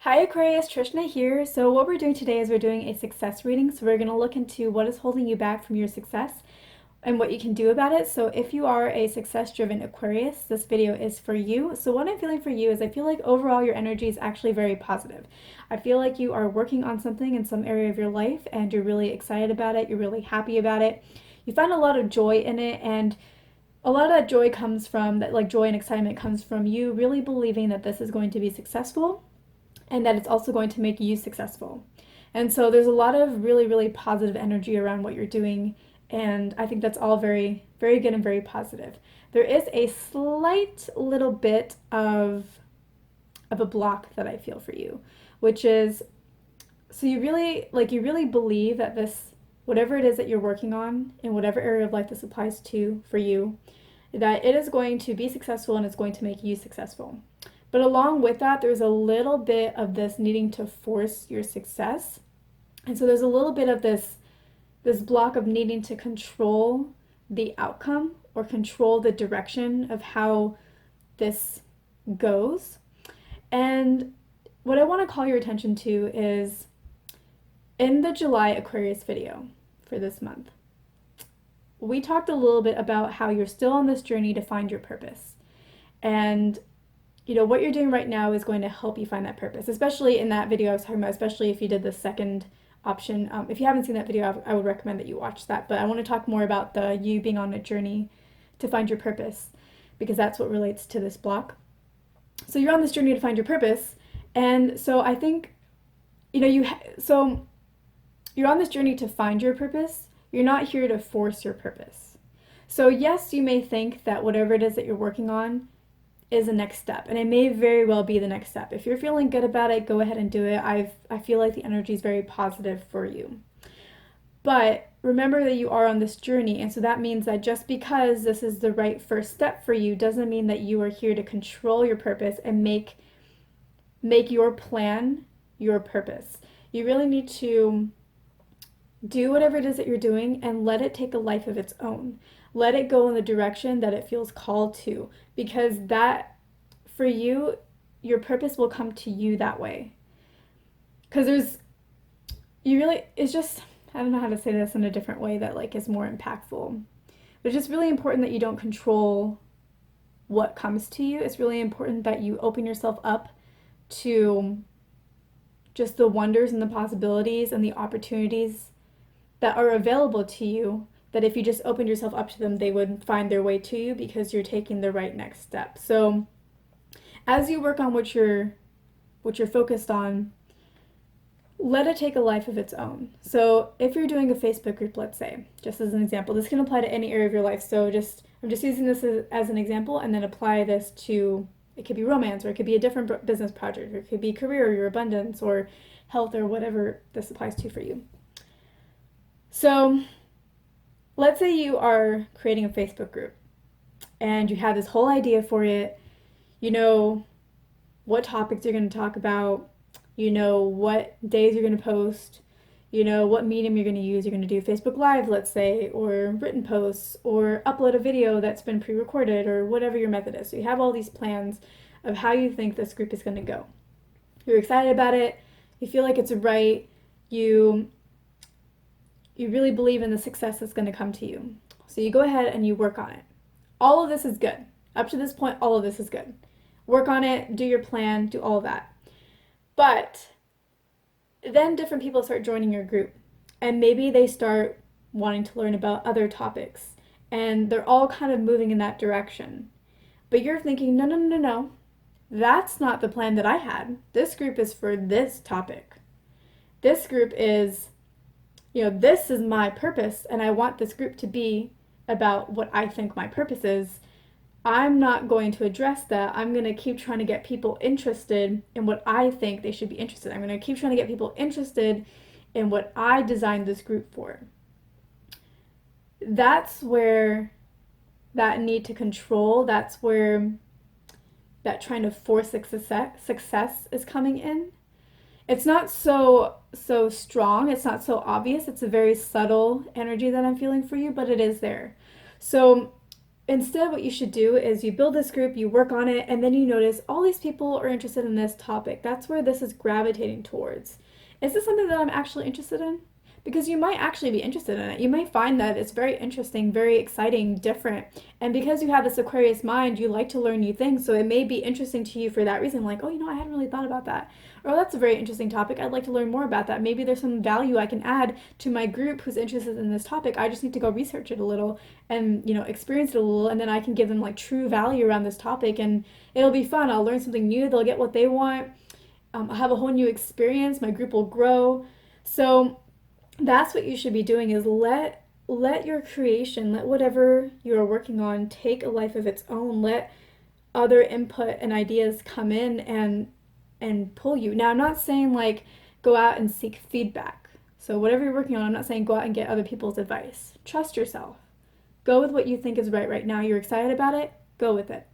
Hi Aquarius, Trishna here. So what we're doing today is we're doing a success reading. So we're going to look into what is holding you back from your success and what you can do about it. So if you are a success-driven Aquarius, this video is for you. So what I'm feeling for you is I feel like overall your energy is actually very positive. I feel like you are working on something in some area of your life and you're really excited about it. You're really happy about it. You find a lot of joy in it, and a lot of that joy comes from that, like joy and excitement comes from you really believing that this is going to be successful and that it's also going to make you successful. And so there's a lot of really, really positive energy around what you're doing. And I think that's all very, very good and very positive. There is a slight little bit of a block that I feel for you, which is so you really believe that this whatever it is that you're working on in whatever area of life this applies to for you, that it is going to be successful and it's going to make you successful. But along with that, there's a little bit of this needing to force your success. And so there's a little bit of this block of needing to control the outcome or control the direction of how this goes. And what I want to call your attention to is in the July Aquarius video for this month, we talked a little bit about how you're still on this journey to find your purpose. And what you're doing right now is going to help you find that purpose, especially in that video I was talking about, especially if you did the second option. If you haven't seen that video, I would recommend that you watch that. But I want to talk more about you being on a journey to find your purpose, because that's what relates to this block. So you're on this journey to find your purpose. And so I think, so you're on this journey to find your purpose. You're not here to force your purpose. So yes, you may think that whatever it is that you're working on is the next step, and it may very well be the next step. If you're feeling good about it, go ahead and do it. I feel like the energy is very positive for you. But remember that you are on this journey, and so that means that just because this is the right first step for you doesn't mean that you are here to control your purpose and make your plan your purpose. You really need to do whatever it is that you're doing and let it take a life of its own. Let it go in the direction that it feels called to, because that, for you, your purpose will come to you that way. Because it's just, I don't know how to say this in a different way that is more impactful. But it's just really important that you don't control what comes to you. It's really important that you open yourself up to just the wonders and the possibilities and the opportunities that are available to you, that if you just opened yourself up to them, they would find their way to you because you're taking the right next step. So as you work on what you're focused on, let it take a life of its own. So if you're doing a Facebook group, let's say, just as an example, this can apply to any area of your life. So I'm just using this as an example, and then apply this to, it could be romance, or it could be a different business project, or it could be career, or your abundance, or health, or whatever this applies to for you. So let's say you are creating a Facebook group and you have this whole idea for it. You know what topics you're going to talk about. You know what days you're going to post. You know what medium you're going to use. You're going to do Facebook Live, let's say, or written posts, or upload a video that's been pre-recorded, or whatever your method is. So you have all these plans of how you think this group is going to go. You're excited about it. You feel like it's right. You really believe in the success that's going to come to you. So you go ahead and you work on it. All of this is good. Up to this point, all of this is good. Work on it, do your plan, do all of that. But then different people start joining your group, and maybe they start wanting to learn about other topics, and they're all kind of moving in that direction. But you're thinking, no, no, no, no. That's not the plan that I had. This group is for this topic. This group is, this is my purpose, and I want this group to be about what I think my purpose is. I'm not going to address that. I'm going to keep trying to get people interested in what I think they should be interested in. I'm going to keep trying to get people interested in what I designed this group for. That's where that need to control, that's where that trying to force success is coming in. It's not so strong, it's not so obvious, it's a very subtle energy that I'm feeling for you, but it is there. So instead, what you should do is you build this group, you work on it, and then you notice all these people are interested in this topic. That's where this is gravitating towards. Is this something that I'm actually interested in? Because you might actually be interested in it. You might find that it's very interesting, very exciting, different. And because you have this Aquarius mind, you like to learn new things. So it may be interesting to you for that reason. Like, oh, I hadn't really thought about that. Or that's a very interesting topic. I'd like to learn more about that. Maybe there's some value I can add to my group who's interested in this topic. I just need to go research it a little and, experience it a little. And then I can give them like true value around this topic. And it'll be fun. I'll learn something new. They'll get what they want. I'll have a whole new experience. My group will grow. So that's what you should be doing, is let your creation, let whatever you are working on take a life of its own. Let other input and ideas come in and pull you. Now, I'm not saying like go out and seek feedback. So whatever you're working on, I'm not saying go out and get other people's advice. Trust yourself. Go with what you think is right now. You're excited about it, go with it.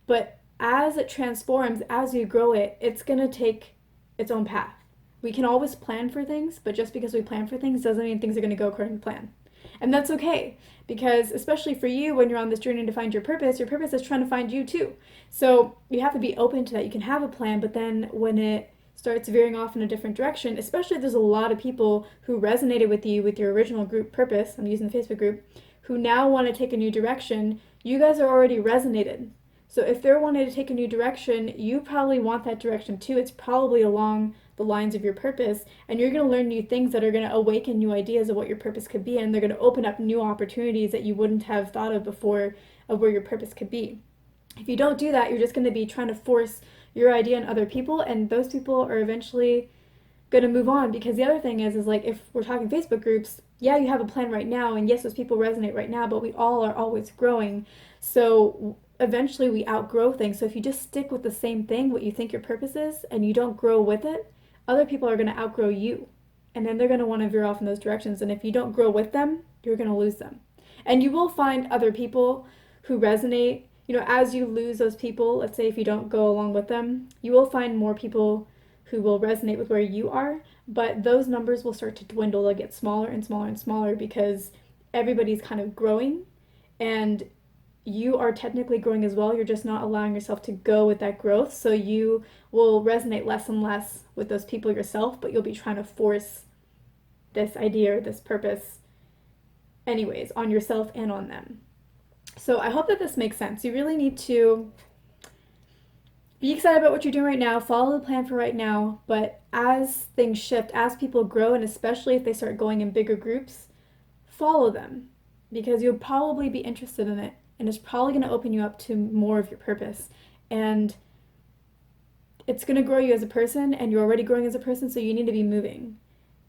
But as it transforms, as you grow it, it's going to take its own path. We can always plan for things, but just because we plan for things doesn't mean things are going to go according to plan. And that's okay, because especially for you, when you're on this journey to find your purpose is trying to find you too. So you have to be open to that. You can have a plan, but then when it starts veering off in a different direction, especially if there's a lot of people who resonated with you with your original group purpose, I'm using the Facebook group, who now want to take a new direction, you guys are already resonated. So if they're wanting to take a new direction, you probably want that direction too. It's probably along the lines of your purpose, and you're going to learn new things that are going to awaken new ideas of what your purpose could be, and they're going to open up new opportunities that you wouldn't have thought of before of where your purpose could be. If you don't do that, you're just going to be trying to force your idea on other people, and those people are eventually going to move on. Because the other thing is like, if we're talking Facebook groups, yeah, you have a plan right now, and yes, those people resonate right now, but we all are always growing. So eventually we outgrow things. So if you just stick with the same thing, what you think your purpose is, and you don't grow with it, other people are going to outgrow you. And then they're going to want to veer off in those directions. And if you don't grow with them, you're going to lose them. And you will find other people who resonate. As you lose those people, let's say if you don't go along with them, you will find more people who will resonate with where you are. But those numbers will start to dwindle. They'll get smaller and smaller and smaller because everybody's kind of growing. And you are technically growing as well. You're just not allowing yourself to go with that growth. So you will resonate less and less with those people yourself, but you'll be trying to force this idea or this purpose anyways on yourself and on them. So I hope that this makes sense. You really need to be excited about what you're doing right now, follow the plan for right now, but as things shift, as people grow, and especially if they start going in bigger groups, follow them, because you'll probably be interested in it. And it's probably going to open you up to more of your purpose. And it's going to grow you as a person, and you're already growing as a person, so you need to be moving.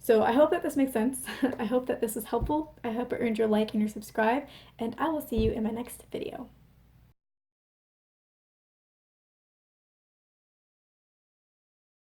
So I hope that this makes sense. I hope that this is helpful. I hope it earned your like and your subscribe, and I will see you in my next video.